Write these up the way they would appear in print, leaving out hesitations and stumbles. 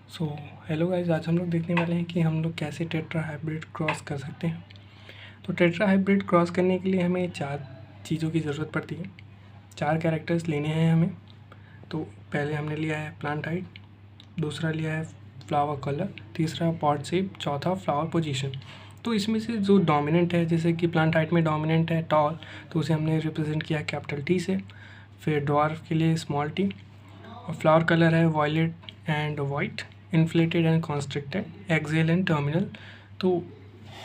So hello guys, आज हम लोग देखने वाले हैं कि हम लोग कैसे टेट्रा हाइब्रिड क्रॉस कर सकते हैं। तो टेट्रा हाइब्रिड क्रॉस करने के लिए हमें 4 चीज़ों की ज़रूरत पड़ती है। 4 कैरेक्टर्स लेने हैं हमें। तो पहले हमने लिया है प्लांट हाइट, दूसरा लिया है फ्लावर कलर, तीसरा पॉट शेप, चौथा फ्लावर पोजीशन। तो इसमें से जो डोमिनेंट है, जैसे कि प्लांट हाइट में डोमिनेंट है टॉल, तो उसे हमने रिप्रेजेंट किया कैपिटल टी से। फिर ड्वार्फ के लिए स्मॉल टी, और फ्लावर कलर है violet and white, inflated and constricted, axial and terminal. तो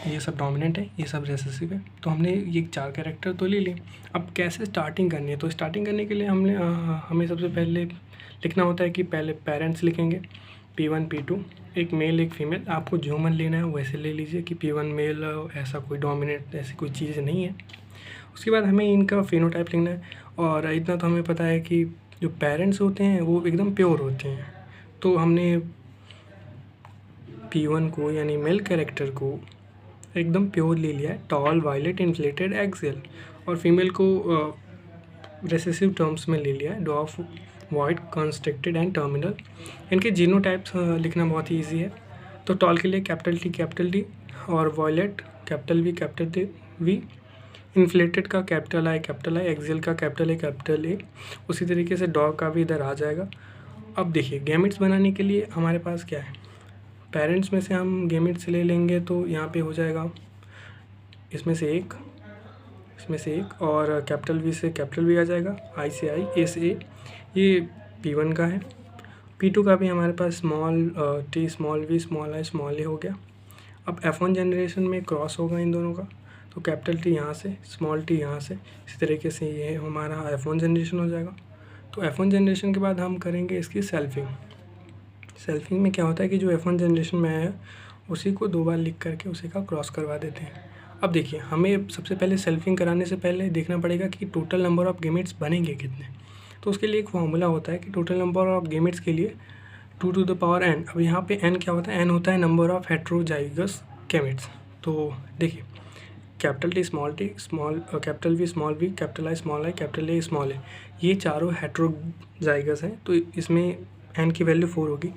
ये सब डोमिनेंट है, ये सब रेसेसिव है। तो हमने ये 4 कैरेक्टर तो ले लिए। अब कैसे स्टार्टिंग करनी है, तो स्टार्टिंग करने के लिए हमें सबसे पहले लिखना होता है कि पहले पेरेंट्स लिखेंगे P1 P2, एक मेल एक फीमेल। आपको जो मन लेना है वैसे ले लीजिए कि P1 मेल, ऐसा कोई डोमिनेंट ऐसी कोई चीज़ नहीं है। उसके बाद हमें इनका फेनोटाइप लिखना है, और इतना तो हमें पता है कि जो पेरेंट्स होते हैं वो एकदम प्योर होते हैं। तो हमने P1 को यानी मेल कैरेक्टर को एकदम प्योर ले लिया है, टॉल वायलेट इन्फ्लेटेड एक्सेल, और फीमेल को रेसेसिव टर्म्स में ले लिया है, डॉफ वाइट कॉन्स्ट्रिक्टेड एंड टर्मिनल। इनके जीनोटाइप्स लिखना बहुत ही ईजी है। तो टॉल के लिए कैपिटल टी, और वायलेट कैपिटल वी, इन्फ्लेटेड का कैपिटल आई, एक्सेल का कैपिटल ए। उसी तरीके से डॉग का भी इधर आ जाएगा। अब देखिए गैमेट्स बनाने के लिए हमारे पास क्या है, पेरेंट्स में से हम गैमेट्स ले लेंगे तो यहाँ पे हो जाएगा इसमें से एक, और कैपिटल वी से कैपिटल वी आ जाएगा, आई से आई, ए से ए। ये P1 का है। P2 का भी हमारे पास small T, small V, small I, small A हो गया। अब F1 जनरेशन में क्रॉस होगा इन दोनों का, तो कैपिटल टी यहाँ से, स्मॉल टी यहाँ से, इसी तरीके से ये हमारा F1 जनरेशन हो जाएगा। तो F1 जनरेशन के बाद हम करेंगे इसकी सेल्फिंग में क्या होता है कि जो F1 जनरेशन में आया है उसी को 2 बार लिख करके उसी का क्रॉस करवा देते हैं। अब देखिए हमें सबसे पहले सेल्फिंग कराने से पहले देखना पड़ेगा कि टोटल नंबर ऑफ़ गैमेट्स बनेंगे कितने। तो उसके लिए एक फॉर्मूला होता है कि टोटल नंबर ऑफ़ गैमेट्स के लिए 2 टू द पावर n। अब यहाँ पे n क्या होता है, n होता है नंबर ऑफ़ हेट्रोजाइगस गैमेट्स। तो देखिए capital T, small capital V, capital I, capital A, small A, ये चारों हेट्रोजाइगस हैं। तो इसमें n की वैल्यू 4 होगी।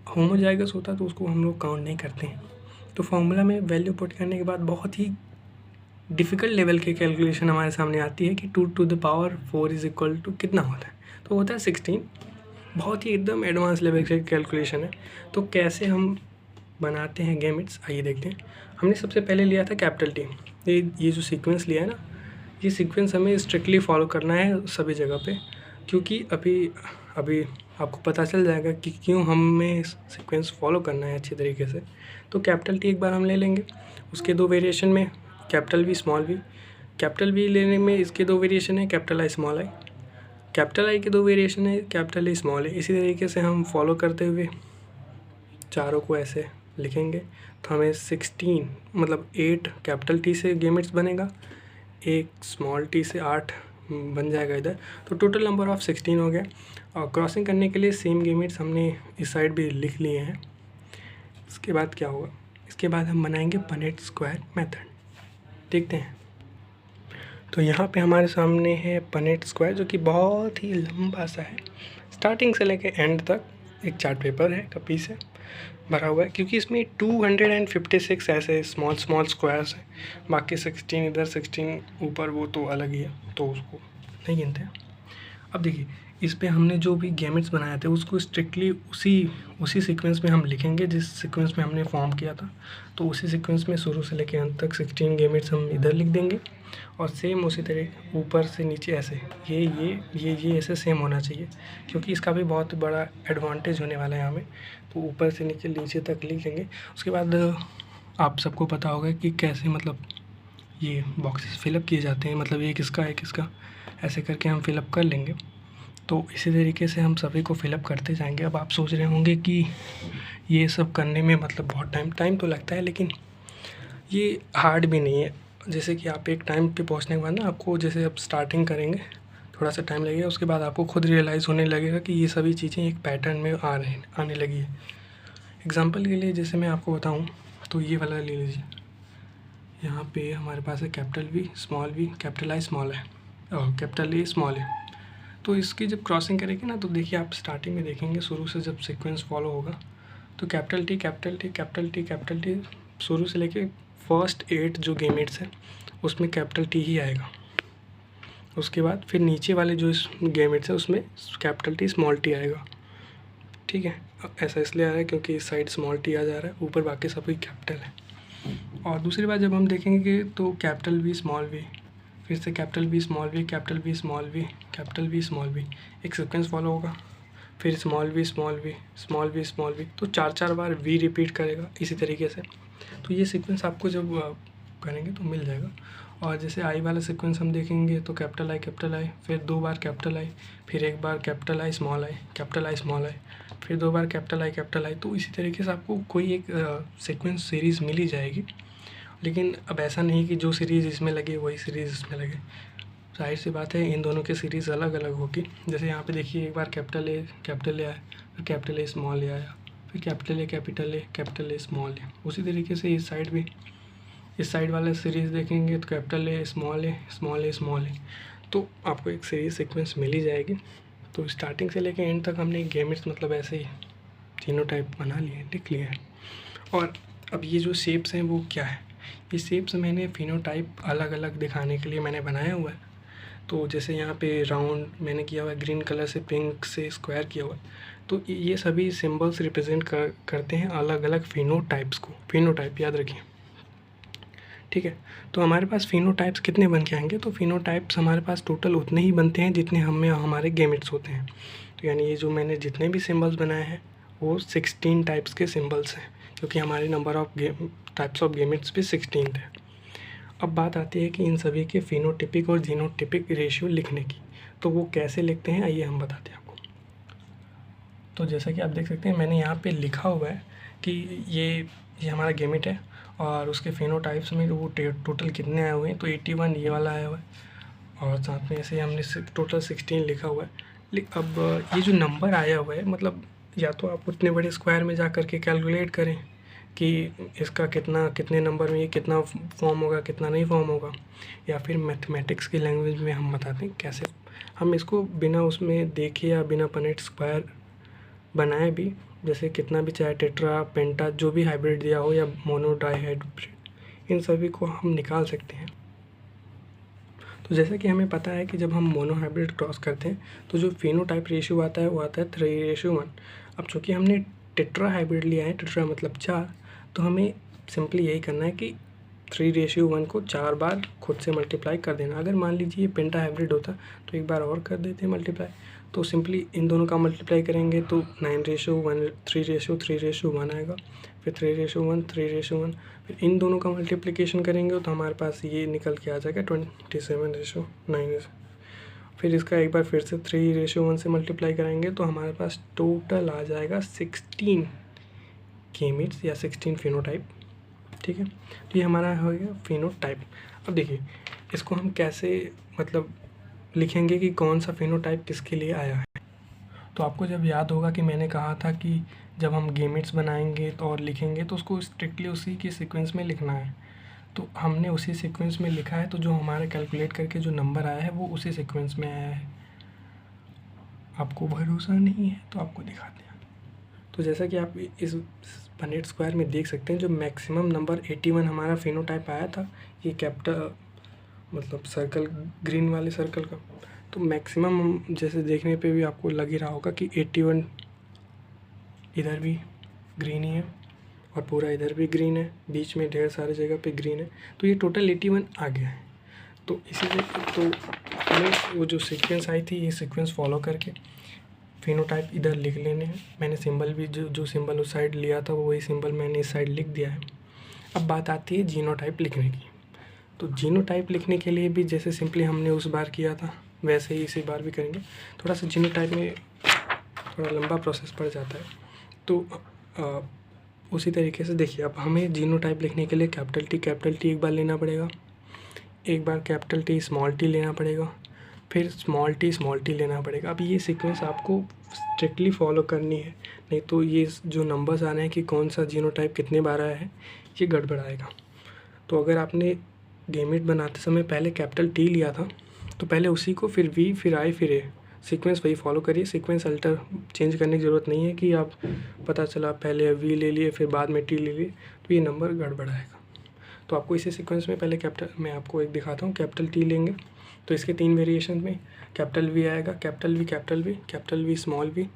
होमोजाइगस होता तो उसको हम लोग काउंट नहीं करते हैं। तो फॉर्मूला में वैल्यू पुट करने के बाद बहुत ही डिफ़िकल्ट लेवल की कैलकुलेशन हमारे सामने आती है कि 2 to the power 4 is equal to कितना होता है, तो होता है 16। बहुत ही एकदम एडवांस लेवल की कैलकुलेशन है। तो कैसे हम बनाते हैं गैमेट्स, आइए देखते हैं। हमने सबसे पहले लिया था कैपिटल टी। ये जो सीक्वेंस लिया है ना, ये सीक्वेंस हमें स्ट्रिक्टली फॉलो करना है सभी जगह पे, क्योंकि अभी आपको पता चल जाएगा कि क्यों हमें सीक्वेंस फॉलो करना है अच्छे तरीके से। तो कैपिटल टी एक बार हम ले लेंगे, उसके 2 वेरिएशन में capital V, small V. Capital V लेने में इसके 2 वेरिएशन है, capital I, small I. Capital I के 2 वेरिएशन है, कैपिटल ए, स्मॉल ए। इसी तरीके से हम फॉलो करते हुए चारों को ऐसे लिखेंगे। तो हमें 16 मतलब 8 कैपिटल टी से गैमेट्स बनेगा, एक स्मॉल टी से 8 बन जाएगा इधर। तो टोटल नंबर ऑफ़ 16 हो गया। और क्रॉसिंग करने के लिए सेम गैमेट्स हमने इस साइड भी लिख लिए हैं। इसके बाद क्या होगा, इसके बाद हम बनाएंगे पनेट स्क्वायर मेथड। देखते हैं। तो यहाँ पे हमारे सामने है पनेट स्क्वायर, जो कि बहुत ही लंबा सा है। स्टार्टिंग से लेकर एंड तक एक चार्ट पेपर है, कॉपी से भरा हुआ है, क्योंकि इसमें 256 ऐसे स्मॉल स्क्वायर्स हैं। बाकी 16 इधर, 16 ऊपर, वो तो अलग ही है, तो उसको नहीं गिनते हैं। अब देखिए इस पे हमने जो भी गैमेट्स बनाए थे उसको स्ट्रिक्टली उसी सीक्वेंस में हम लिखेंगे जिस सीक्वेंस में हमने फॉर्म किया था। तो उसी सीक्वेंस में शुरू से लेकर अंत तक 16 गैमेट्स हम इधर लिख देंगे, और सेम उसी तरह ऊपर से नीचे ऐसे ये ऐसे सेम होना चाहिए, क्योंकि इसका भी बहुत बड़ा एडवांटेज होने वाला है हमें। तो ऊपर से नीचे तक लिख लेंगे। उसके बाद आप सबको पता होगा कि कैसे मतलब ये बॉक्सेस फिलअप किए जाते हैं, मतलब एक इसका ऐसे करके हम फिलअप कर लेंगे। तो इसी तरीके से हम सभी को फिलअप करते जाएंगे। अब आप सोच रहे होंगे कि ये सब करने में मतलब बहुत टाइम तो लगता है, लेकिन ये हार्ड भी नहीं है। जैसे कि आप एक टाइम पे पहुंचने के बाद ना, आपको जैसे अब स्टार्टिंग करेंगे थोड़ा सा टाइम लगेगा, उसके बाद आपको खुद रियलाइज़ होने लगेगा कि ये सभी चीज़ें एक पैटर्न में आने लगी है। एग्जांपल के लिए जैसे मैं आपको बताऊं, तो ये वाला ले लीजिए। यहाँ पे हमारे पास है capital V, capital I, small है, और कैपिटल ए, स्मॉल है। तो इसकी जब क्रॉसिंग करेंगे ना, तो देखिए आप स्टार्टिंग में देखेंगे शुरू से जब सीक्वेंस फॉलो होगा तो capital T capital T capital T capital T, शुरू से लेके फर्स्ट 8 जो गेमेट्स हैं उसमें कैपिटल टी ही आएगा। उसके बाद फिर नीचे वाले जो गेमेट्स हैं उसमें कैपिटल टी स्मॉल टी आएगा। ठीक है, ऐसा इसलिए आ रहा है क्योंकि इस साइड स्मॉल टी आ जा रहा है, ऊपर बाकी सभी कैपिटल है। और दूसरी बात जब हम देखेंगे तो कैपिटल वी स्मॉल वी, फिर से capital V small V, capital V small V, capital V small V, एक सीक्वेंस फॉलो होगा। फिर small V small V small V small V, तो 4 बार वी रिपीट करेगा इसी तरीके से। तो ये सीक्वेंस आपको जब करेंगे तो मिल जाएगा। और जैसे आई वाला सीक्वेंस हम देखेंगे तो कैपिटल आई, फिर 2 बार कैपिटल आई, फिर 1 बार capital I small I, capital I small I, फिर 2 बार कैपिटल आई। तो इसी तरीके से आपको कोई एक सीक्वेंस सीरीज़ मिल ही जाएगी। लेकिन अब ऐसा नहीं कि जो सीरीज़ इसमें लगे वही सीरीज़ इसमें लगे, जाहिर सी बात है इन दोनों की सीरीज़ अलग अलग होगी। जैसे यहाँ पे देखिए एक बार कैपिटल ए आया, फिर कैपिटल ए स्मॉल ए आया, फिर कैपिटल ए स्मॉल ए। उसी तरीके से इस साइड भी, इस साइड वाला सीरीज़ देखेंगे तो capital A small A small A small A, तो आपको एक सीरीज सीक्वेंस मिल ही जाएगी। तो स्टार्टिंग से लेकर एंड तक हमने गेमेट्स मतलब ऐसे ही तीनों टाइप बना लिए, लिख लिए हैं। और अब ये जो शेप्स हैं वो क्या है, ये शेप्स मैंने फिनोटाइप अलग अलग दिखाने के लिए मैंने बनाया हुआ है। तो जैसे यहाँ पे राउंड मैंने किया हुआ है, ग्रीन कलर से पिंक से स्क्वायर किया हुआ है, तो ये सभी सिंबल्स रिप्रेजेंट करते हैं अलग अलग फिनोटाइप्स को। फिनोटाइप याद रखिए, ठीक है। तो हमारे पास फिनोटाइप्स कितने बन के आएंगे, तो फिनोटाइप्स हमारे पास टोटल उतने ही बनते हैं जितने हमारे गेमेट्स होते हैं। तो यानी ये जो मैंने जितने भी सिंबल्स बनाए हैं वो 16 टाइप्स के सिंबल्स हैं, क्योंकि हमारे number of types of gametes भी 16 थे। अब बात आती है कि इन सभी के फिनोटिपिक और जीनोटिपिक रेशियो लिखने की, तो वो कैसे लिखते हैं आइए हम बताते हैं आपको। तो जैसा कि आप देख सकते हैं मैंने यहाँ पे लिखा हुआ है कि ये हमारा गेमेट है और उसके फिनोटाइप्स में वो टोटल कितने आए हुए हैं, तो 81 ये वाला आया हुआ है, और साथ में ऐसे हमने टोटल 16 लिखा हुआ है। अब ये जो नंबर आया हुआ है, मतलब या तो आप उतने बड़े स्क्वायर में जा कर के कैलकुलेट करें कि इसका कितने नंबर में ये कितना फॉर्म होगा, कितना नहीं फॉर्म होगा, या फिर मैथमेटिक्स की लैंग्वेज में हम बताते हैं कैसे हम इसको बिना उसमें देखे या बिना पनेट स्क्वायर बनाए भी, जैसे कितना भी चाहे टेट्रा पेंटा जो भी हाइब्रिड दिया हो या मोनो डाई हाइब्रिड, इन सभी को हम निकाल सकते हैं। तो जैसे कि हमें पता है कि जब हम मोनो हाइब्रिड क्रॉस करते हैं तो जो फिनोटाइप रेशियो आता है वो आता है 3:1। अब चूँकि हमने टेट्रा हाइब्रिड लिया है, टेट्रा मतलब 4, तो हमें सिंपली यही करना है कि 3:1 को 4 बार खुद से मल्टीप्लाई कर देना। अगर मान लीजिए ये पेंटा हाइब्रिड होता तो एक बार और कर देते मल्टीप्लाई, तो सिंपली इन दोनों का मल्टीप्लाई करेंगे तो 9:1 3:3:1 आएगा, फिर 3:1 3:1, फिर इन दोनों का मल्टीप्लिकेशन करेंगे तो हमारे पास ये निकल के आ जाएगा 27:9। फिर इसका एक बार फिर से 3:1 से मल्टीप्लाई करेंगे तो हमारे पास टोटल आ जाएगा 16 गेमेट्स या 16 फिनोटाइप, ठीक है। तो ये हमारा हो गया फिनोटाइप। अब देखिए इसको हम कैसे मतलब लिखेंगे कि कौन सा फिनोटाइप किसके लिए आया है। तो आपको जब याद होगा कि मैंने कहा था कि जब हम गेमेट्स बनाएंगे तो और लिखेंगे तो उसको स्ट्रिक्टली उसी के सीक्वेंस में लिखना है, तो हमने उसी सीक्वेंस में लिखा है। तो जो हमारे कैलकुलेट करके जो नंबर आया है वो उसी सीक्वेंस में आया है। आपको भरोसा नहीं है तो आपको दिखाते हैं। तो जैसा कि आप इस पनेट स्क्वायर में देख सकते हैं, जो मैक्सिमम नंबर 81 हमारा फिनोटाइप आया था, ये कैपिटल मतलब सर्कल ग्रीन वाले सर्कल का, तो मैक्सिमम जैसे देखने पे भी आपको लग ही रहा होगा कि 81 इधर भी ग्रीन ही है और पूरा इधर भी ग्रीन है, बीच में ढेर सारी जगह पे ग्रीन है, तो ये टोटल 81 आ गया है। तो इसीलिए तो हमें वो जो सीक्वेंस आई थी ये सीक्वेंस फॉलो करके फिनोटाइप इधर लिख लेने हैं। मैंने सिंबल भी जो सिंबल उस साइड लिया था वही सिंबल मैंने इस साइड लिख दिया है। अब बात आती है जीनोटाइप लिखने की। तो जीनोटाइप लिखने के लिए भी जैसे सिंपली हमने उस बार किया था वैसे ही इसी बार भी करेंगे। थोड़ा सा जीनोटाइप में थोड़ा लंबा प्रोसेस पड़ जाता है, तो उसी तरीके से देखिए अब हमें जीनोटाइप लिखने के लिए कैपिटल टी एक बार लेना पड़ेगा, एक बार कैपिटल टी स्मॉल टी लेना पड़ेगा, फिर स्मॉल टी लेना पड़ेगा। अब ये सीक्वेंस आपको स्ट्रिक्टली फॉलो करनी है, नहीं तो ये जो नंबर्स आ रहे हैं कि कौन सा जीनोटाइप कितने बार आया है ये गड़बड़ाएगा। तो अगर आपने गेमेट बनाते समय पहले कैपिटल टी लिया था तो पहले उसी को फिर वी फिर आई फिर ए सीक्वेंस वही फॉलो करिए, सीक्वेंस अल्टर चेंज करने की ज़रूरत नहीं है कि आप पता चला पहले वी ले लिए फिर बाद में टी ले लिए तो ये नंबर गड़बड़ आएगा। तो आपको इसी सीक्वेंस में पहले कैपिटल, मैं आपको एक दिखाता हूँ, कैपिटल टी लेंगे तो इसके 3 वेरिएशन में कैपिटल वी आएगा, capital V capital V, capital V small V,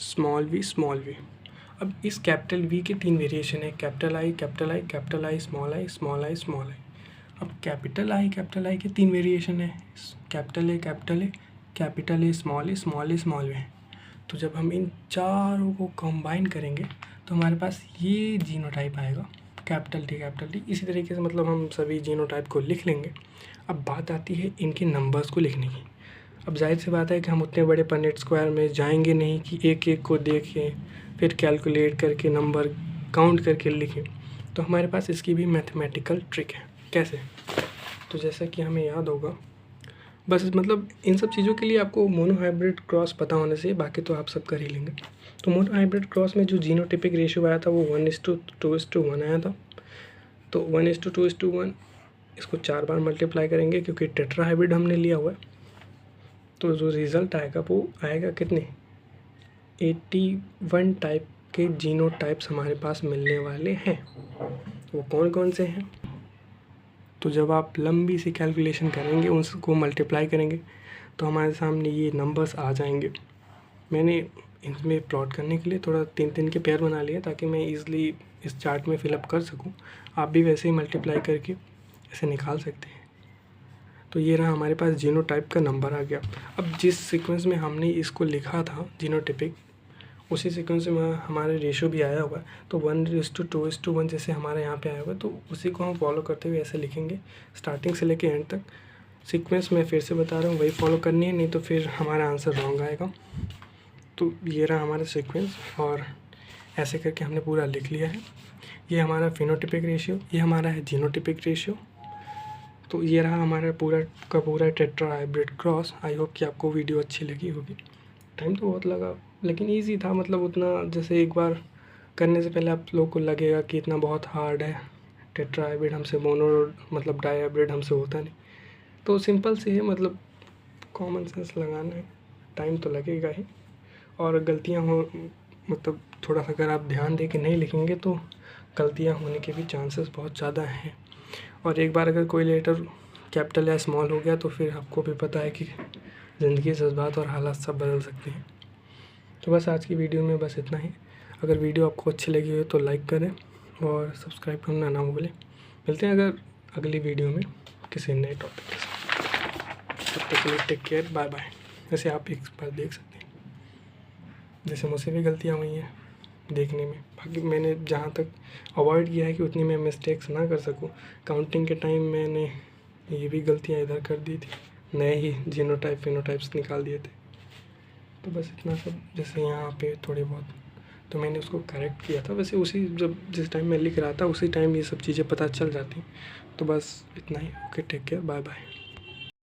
small V small V. अब इस कैपिटल वी के 3 वेरिएशन है, capital I capital I, capital I small I, small I small I. अब कैपिटल आई के 3 variation है, capital A capital A, capital A small A, small A small A. तो जब हम इन चारों को कंबाइन करेंगे तो हमारे पास ये जीनोटाइप आएगा, कैपिटल टी। इसी तरीके से मतलब हम सभी जीनोटाइप को लिख लेंगे। अब बात आती है इनके नंबर्स को लिखने की। अब जाहिर सी बात है कि हम उतने बड़े पनेट स्क्वायर में जाएंगे नहीं कि एक एक को देखें फिर कैलकुलेट करके नंबर काउंट करके लिखें। तो हमारे पास इसकी भी मैथमेटिकल ट्रिक है। कैसे? तो जैसा कि हमें याद होगा, बस मतलब इन सब चीज़ों के लिए आपको मोनो हाइब्रिड क्रॉस पता होने से, बाकी तो आप सब कर ही लेंगे। तो मोनो हाइब्रिड क्रॉस में जो जीनोटिपिक रेशियो आया था वो 1:2:1 आया था। तो 1:2:1 इसको 4 बार मल्टीप्लाई करेंगे क्योंकि टेट्रा हाइब्रिड हमने लिया हुआ है। तो जो रिज़ल्ट आएगा वो आएगा कितने, 81 टाइप के जीनोटाइप्स हमारे पास मिलने वाले हैं। वो कौन कौन से हैं? तो जब आप लंबी सी कैलकुलेशन करेंगे, उसको मल्टीप्लाई करेंगे तो हमारे सामने ये नंबर्स आ जाएंगे। मैंने इसमें प्लॉट करने के लिए थोड़ा 3-3 के पेयर बना लिए ताकि मैं ईज़िली इस चार्ट में फिलअप कर सकूं। आप भी वैसे ही मल्टीप्लाई करके ऐसे निकाल सकते हैं। तो ये रहा हमारे पास जीनोटाइप का नंबर आ गया। अब जिस सीक्वेंस में हमने इसको लिखा था जीनोटिपिक, उसी सीक्वेंस में हमारे रेशियो भी आया हुआ है। तो 1:2:1 जैसे हमारे यहाँ पे आया हुआ है, तो उसी को हम फॉलो करते हुए ऐसे लिखेंगे स्टार्टिंग से लेके एंड तक। सीक्वेंस मैं फिर से बता रहा हूँ, वही फॉलो करनी है, नहीं तो फिर हमारा आंसर रॉन्ग आएगा। तो ये रहा हमारा सीक्वेंस और ऐसे करके हमने पूरा लिख लिया है। ये हमारा फिनोटिपिक रेशियो, ये हमारा है जीनोटिपिक रेशियो। तो ये रहा हमारा पूरा का पूरा tetra hybrid cross. I hope कि आपको वीडियो अच्छी लगी होगी। टाइम तो बहुत लगा लेकिन ईजी था, मतलब उतना जैसे एक बार करने से पहले आप लोग को लगेगा कि इतना बहुत हार्ड है। टेट्रा हाइब्रिड हमसे मोनो मतलब डाई हाइब्रिड हमसे होता नहीं। तो सिंपल से है, मतलब कॉमन सेंस लगाना है, टाइम तो लगेगा ही। और गलतियाँ हो मतलब थोड़ा सा अगर आप ध्यान दे के नहीं लिखेंगे तो गलतियाँ होने के भी चांसेस बहुत ज़्यादा हैं। और एक बार अगर कोई लेटर कैपिटल या स्मॉल हो गया तो फिर आपको भी पता है कि ज़िंदगी जज्बात और हालात सब बदल सकते हैं। तो बस आज की वीडियो में बस इतना ही। अगर वीडियो आपको अच्छी लगी हो तो लाइक करें और सब्सक्राइब करना ना भूलें। मिलते हैं अगर अगली वीडियो में किसी नए टॉपिक के साथ। तब तक के लिए टेक केयर, बाय बाय। वैसे आप एक बार देख सकते हैं, जैसे मुझसे भी गलतियाँ हुई हैं देखने में, बाकी मैंने जहाँ तक अवॉइड किया है कि उतनी मैं मिस्टेक्स ना कर सकूँ। काउंटिंग के टाइम मैंने ये भी गलतियाँ इधर कर दी थी, नए ही जीनोटाइप फिनोटाइप्स निकाल दिए थे। तो बस इतना सब, जैसे यहाँ पे थोड़े बहुत तो मैंने उसको करेक्ट किया था। वैसे उसी जब जिस टाइम मैं लिख रहा था उसी टाइम ये सब चीज़ें पता चल जाती। तो बस इतना ही। Okay, take care, bye bye.